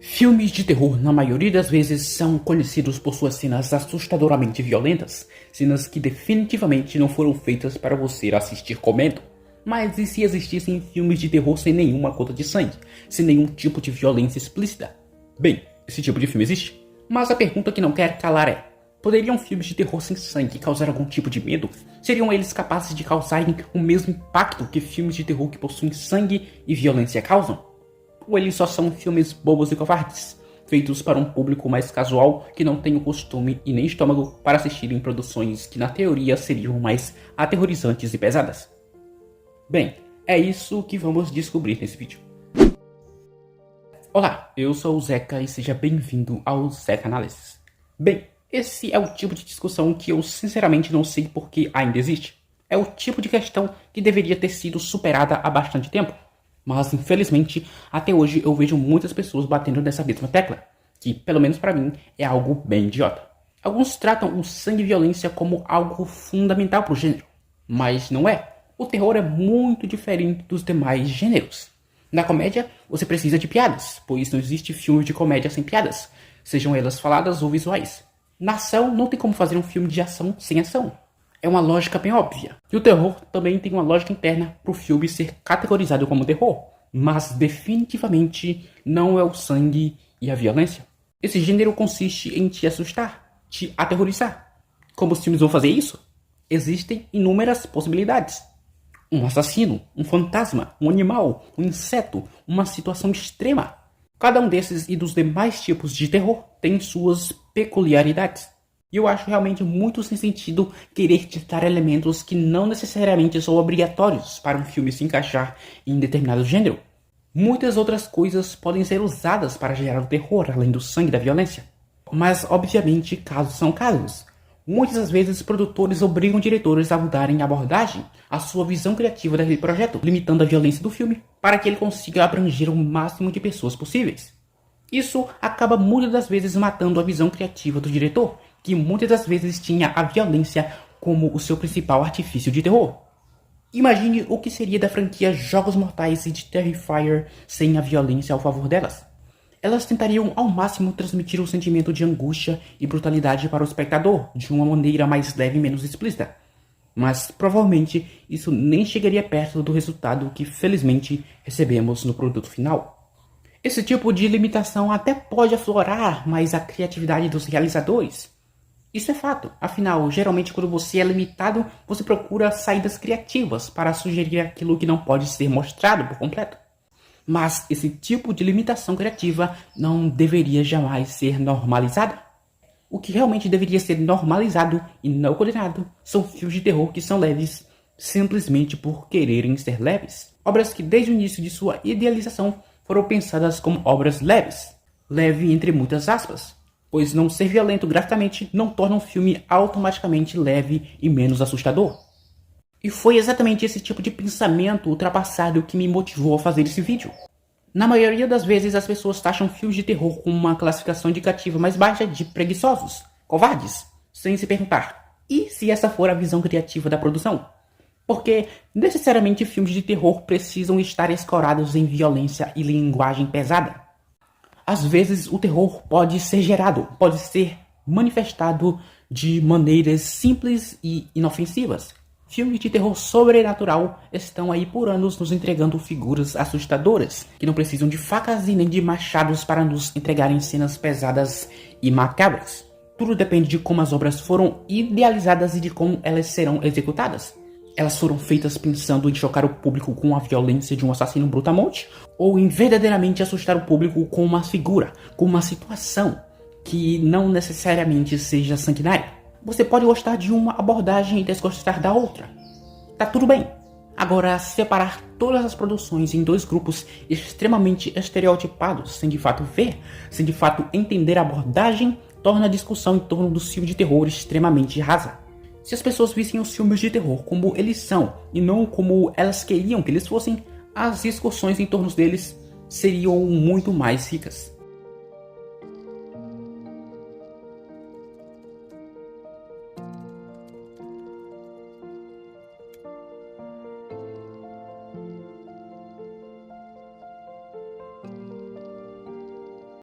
Filmes de terror, na maioria das vezes, são conhecidos por suas cenas assustadoramente violentas, cenas que definitivamente não foram feitas para você assistir comendo. Mas e se existissem filmes de terror sem nenhuma gota de sangue, sem nenhum tipo de violência explícita? Bem, esse tipo de filme existe. Mas a pergunta que não quer calar é: poderiam filmes de terror sem sangue causar algum tipo de medo? Seriam eles capazes de causarem o mesmo impacto que filmes de terror que possuem sangue e violência causam? Ou eles só são filmes bobos e covardes, feitos para um público mais casual que não tem o costume e nem estômago para assistir em produções que na teoria seriam mais aterrorizantes e pesadas? Bem, é isso que vamos descobrir nesse vídeo. Olá, eu sou o Zeca e seja bem-vindo ao Zeca Análises. Bem, esse é o tipo de discussão que eu sinceramente não sei por que ainda existe. É o tipo de questão que deveria ter sido superada há bastante tempo. Mas, infelizmente, até hoje eu vejo muitas pessoas batendo nessa mesma tecla, que, pelo menos para mim, é algo bem idiota. Alguns tratam o sangue e violência como algo fundamental para o gênero, mas não é. O terror é muito diferente dos demais gêneros. Na comédia, você precisa de piadas, pois não existe filme de comédia sem piadas, sejam elas faladas ou visuais. Na ação, não tem como fazer um filme de ação sem ação. É uma lógica bem óbvia. E o terror também tem uma lógica interna para o filme ser categorizado como terror. Mas definitivamente não é o sangue e a violência. Esse gênero consiste em te assustar, te aterrorizar. Como os filmes vão fazer isso? Existem inúmeras possibilidades. Um assassino, um fantasma, um animal, um inseto, uma situação extrema. Cada um desses e dos demais tipos de terror tem suas peculiaridades. E eu acho realmente muito sem sentido querer ditar elementos que não necessariamente são obrigatórios para um filme se encaixar em determinado gênero. Muitas outras coisas podem ser usadas para gerar o terror, além do sangue e da violência. Mas, obviamente, casos são casos. Muitas das vezes, produtores obrigam diretores a mudarem a abordagem, a sua visão criativa daquele projeto, limitando a violência do filme, para que ele consiga abranger o máximo de pessoas possíveis. Isso acaba muitas das vezes matando a visão criativa do diretor, que muitas das vezes tinha a violência como o seu principal artifício de terror. Imagine o que seria da franquia Jogos Mortais e de Terrifier sem a violência ao favor delas. Elas tentariam ao máximo transmitir o sentimento de angústia e brutalidade para o espectador de uma maneira mais leve e menos explícita. Mas provavelmente isso nem chegaria perto do resultado que felizmente recebemos no produto final. Esse tipo de limitação até pode aflorar mais a criatividade dos realizadores. Isso é fato, afinal, geralmente quando você é limitado, você procura saídas criativas para sugerir aquilo que não pode ser mostrado por completo. Mas esse tipo de limitação criativa não deveria jamais ser normalizada. O que realmente deveria ser normalizado e não condenado são filmes de terror que são leves simplesmente por quererem ser leves. Obras que desde o início de sua idealização foram pensadas como obras leves. Leve entre muitas aspas. Pois não ser violento graficamente não torna um filme automaticamente leve e menos assustador. E foi exatamente esse tipo de pensamento ultrapassado que me motivou a fazer esse vídeo. Na maioria das vezes as pessoas taxam filmes de terror com uma classificação indicativa mais baixa de preguiçosos, covardes, sem se perguntar: e se essa for a visão criativa da produção? Porque necessariamente filmes de terror precisam estar escorados em violência e linguagem pesada. Às vezes o terror pode ser gerado, pode ser manifestado de maneiras simples e inofensivas. Filmes de terror sobrenatural estão aí por anos nos entregando figuras assustadoras, que não precisam de facas e nem de machados para nos entregarem cenas pesadas e macabras. Tudo depende de como as obras foram idealizadas e de como elas serão executadas. Elas foram feitas pensando em chocar o público com a violência de um assassino brutamonte, ou em verdadeiramente assustar o público com uma figura, com uma situação que não necessariamente seja sanguinária. Você pode gostar de uma abordagem e desgostar da outra. Tá tudo bem. Agora, separar todas as produções em dois grupos extremamente estereotipados, sem de fato ver, sem de fato entender a abordagem, torna a discussão em torno do filme de terror extremamente rasa. Se as pessoas vissem os filmes de terror como eles são e não como elas queriam que eles fossem, as discussões em torno deles seriam muito mais ricas.